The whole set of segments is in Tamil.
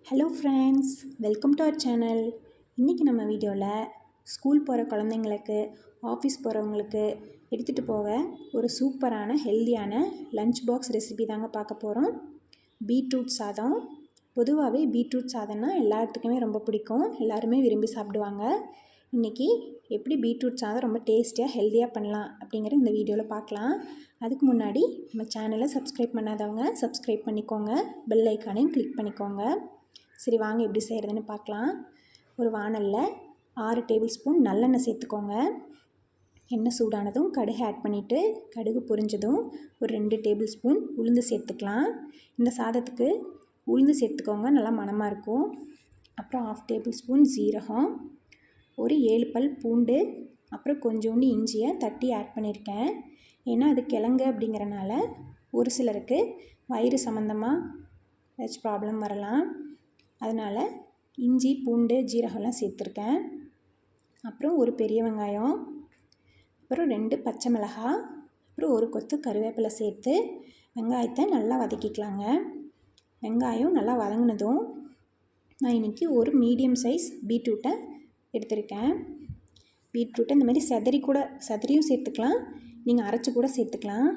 Hello friends, welcome to our channel. இன்றைக்கி நம்ம வீடியோவில் ஸ்கூல் போகிற குழந்தைங்களுக்கு, ஆஃபீஸ் போகிறவங்களுக்கு எடுத்துகிட்டு போக ஒரு சூப்பரான ஹெல்தியான லஞ்ச் பாக்ஸ் ரெசிபி தாங்க பார்க்க போகிறோம். பீட்ரூட் சாதம். பொதுவாகவே பீட்ரூட் சாதம்னா எல்லாத்துக்குமே ரொம்ப பிடிக்கும், எல்லாருமே விரும்பி சாப்பிடுவாங்க. இன்றைக்கி எப்படி பீட்ரூட் சாதம் ரொம்ப டேஸ்டியாக ஹெல்த்தியாக பண்ணலாம் அப்படிங்கிற இந்த வீடியோவில் பார்க்கலாம். அதுக்கு முன்னாடி நம்ம சேனலை சப்ஸ்கிரைப் பண்ணாதவங்க சப்ஸ்கிரைப் பண்ணிக்கோங்க, பெல் ஐக்கானையும் கிளிக் பண்ணிக்கோங்க. சரி, வாங்க எப்படி செய்கிறதுன்னு பார்க்கலாம். ஒரு வாணலில் 6 டேபிள் ஸ்பூன் நல்லெண்ணெய் சேர்த்துக்கோங்க. எண்ணெய் சூடானதும் கடுகு ஆட் பண்ணிவிட்டு, கடுகு பொரிஞ்சதும் ஒரு 2 டேபிள் ஸ்பூன் உளுந்து சேர்த்துக்கலாம். இந்த சாதத்துக்கு உளுந்து சேர்த்துக்கோங்க, நல்லா மணமாக இருக்கும். அப்புறம் 1/2 டேபிள் ஸ்பூன் ஜீரகம், ஒரு 7 பல் பூண்டு, அப்புறம் கொஞ்சோண்டு இஞ்சியை தட்டி ஆட் பண்ணியிருக்கேன். ஏன்னா அது கிழங்கு அப்படிங்கிறனால ஒரு சிலருக்கு வயிறு சம்மந்தமாக ஏதாச்சும் ப்ராப்ளம் வரலாம். அதனால் இஞ்சி, பூண்டு, ஜீரகம்லாம் சேர்த்துருக்கேன். அப்புறம் ஒரு பெரிய வெங்காயம், அப்புறம் 2 பச்சை மிளகாய், அப்புறம் ஒரு கொத்து கருவேப்பிலை சேர்த்து வெங்காயத்தை நல்லா வதக்கிக்கலாங்க. வெங்காயம் நல்லா வதங்கினதும் நான் இன்றைக்கி ஒரு மீடியம் சைஸ் பீட்ரூட்டை எடுத்திருக்கேன். பீட்ரூட்டை இந்த மாதிரி செதறியும் சேர்த்துக்கலாம், நீங்கள் அரைச்சி கூட சேர்த்துக்கலாம்.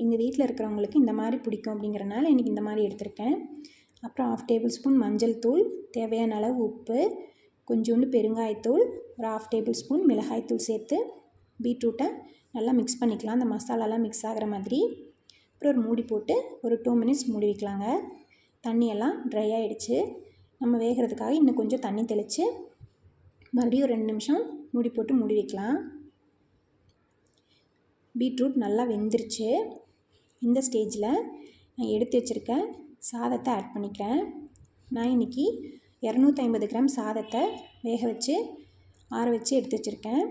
எங்கள் வீட்டில் இருக்கிறவங்களுக்கு இந்த மாதிரி பிடிக்கும் அப்படிங்கிறனால இன்றைக்கி இந்த மாதிரி எடுத்திருக்கேன். அப்புறம் 1/2 டேபிள் ஸ்பூன் மஞ்சள் தூள், தேவையான அளவு உப்பு, கொஞ்சோண்டு பெருங்காயத்தூள், ஒரு 1/2 டேபிள் ஸ்பூன் மிளகாய்த்தூள் சேர்த்து பீட்ரூட்டை நல்லா மிக்ஸ் பண்ணிக்கலாம், அந்த மசாலாலாம் மிக்ஸ் ஆகிற மாதிரி. அப்புறம் ஒரு மூடி போட்டு ஒரு 2 மினிட்ஸ் மூடி வைக்கலாங்க. தண்ணியெல்லாம் ட்ரை ஆகிடுச்சு. நம்ம வேகிறதுக்காக இன்னும் கொஞ்சம் தண்ணி தெளித்து மறுபடியும் ஒரு 2 நிமிஷம் மூடி போட்டு மூடி வைக்கலாம். பீட்ரூட் நல்லா வெந்துருச்சு. இந்த ஸ்டேஜில் நான் எடுத்து வச்சுருக்கேன் சாதத்தை ஆட் பண்ணிக்கிறேன். நான் இன்றைக்கி 250 கிராம் சாதத்தை வேக வச்சு ஆற வச்சு எடுத்து வச்சுருக்கேன்.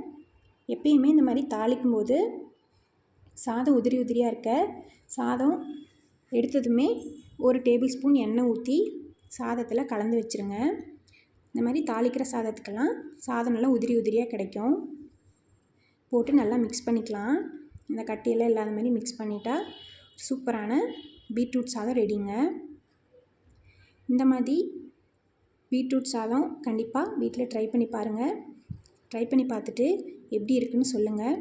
எப்பயுமே இந்த மாதிரி தாளிக்கும் போது சாதம் உதிரியாக இருக்க சாதம் எடுத்ததுமே ஒரு டேபிள் ஸ்பூன் எண்ணெய் ஊற்றி சாதத்தில் கலந்து வச்சுருங்க. இந்த மாதிரி தாளிக்கிற சாதத்துக்கெல்லாம் சாதம் நல்லா உதிரியாக கிடைக்கும். போட்டு நல்லா மிக்ஸ் பண்ணிக்கலாம். இந்த கட்டியெல்லாம் இல்லாத மாதிரி மிக்ஸ் பண்ணிட்டா சூப்பரான பீட்ரூட் சாதம் ரெடிங்க. இந்த மாதிரி பீட்ரூட் சாதம் கண்டிப்பாக வீட்டில் ட்ரை பண்ணி பாருங்கள். ட்ரை பண்ணி பார்த்துட்டு எப்படி இருக்குன்னு சொல்லுங்கள்.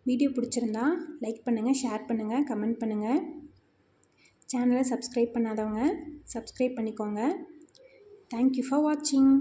வீடியோ பிடிச்சிருந்தா லைக் பண்ணுங்கள், ஷேர் பண்ணுங்கள், கமெண்ட் பண்ணுங்கள். சேனலை சப்ஸ்கிரைப் பண்ணாதவங்க சப்ஸ்கிரைப் பண்ணிக்கோங்க. தேங்க்யூ ஃபார் வாட்சிங்.